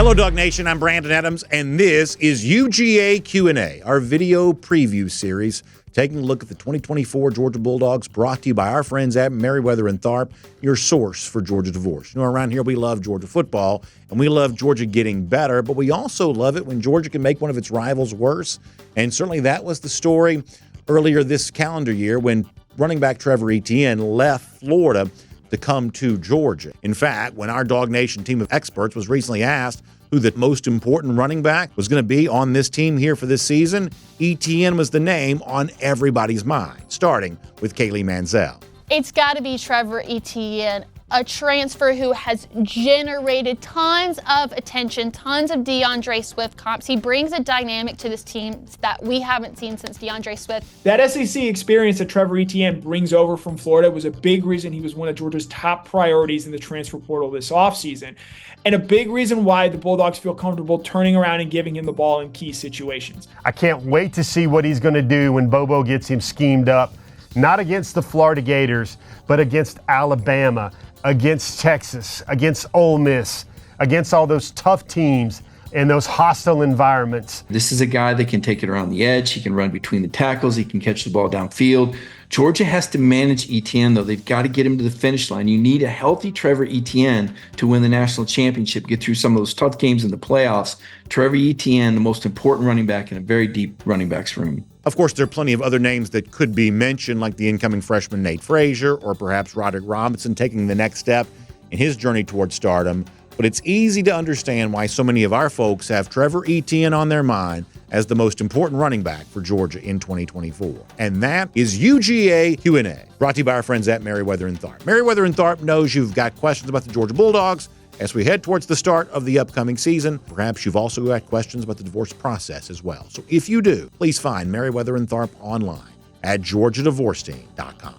Hello, Dawg Nation. I'm Brandon Adams, and this is UGA Q&A, our video preview series, taking a look at the 2024 Georgia Bulldogs, brought to you by our friends at Merriweather and Tharp, your source for Georgia divorce. You know, around here we love Georgia football, and we love Georgia getting better, but we also love it when Georgia can make one of its rivals worse, and certainly that was the story earlier this calendar year when running back Trevor Etienne left Florida to come to Georgia. In fact, when our DawgNation team of experts was recently asked who the most important running back was going to be on this team here for this season, Etienne was the name on everybody's mind, starting with Kaylee Mansell. It's got to be Trevor Etienne, a transfer who has generated tons of attention, tons of DeAndre Swift comps. He brings a dynamic to this team that we haven't seen since DeAndre Swift. That SEC experience that Trevor Etienne brings over from Florida was a big reason he was one of Georgia's top priorities in the transfer portal this offseason, and a big reason why the Bulldogs feel comfortable turning around and giving him the ball in key situations. I can't wait to see what he's going to do when Bobo gets him schemed up, not against the Florida Gators, but against Alabama, against Texas, against Ole Miss, against all those tough teams and those hostile environments. This is a guy that can take it around the edge. He can run between the tackles. He can catch the ball downfield. Georgia has to manage Etienne, though. They've got to get him to the finish line. You need a healthy Trevor Etienne to win the national championship, get through some of those tough games in the playoffs. Trevor Etienne, the most important running back in a very deep running backs room. Of course, there are plenty of other names that could be mentioned, like the incoming freshman Nate Frazier, or perhaps Roderick Robinson taking the next step in his journey towards stardom. But it's easy to understand why so many of our folks have Trevor Etienne on their mind as the most important running back for Georgia in 2024. And that is UGA Q&A, brought to you by our friends at Merriweather and Tharp. Merriweather and Tharp knows you've got questions about the Georgia Bulldogs as we head towards the start of the upcoming season. Perhaps you've also got questions about the divorce process as well. So if you do, please find Merriweather and Tharp online at georgiadivorceteam.com.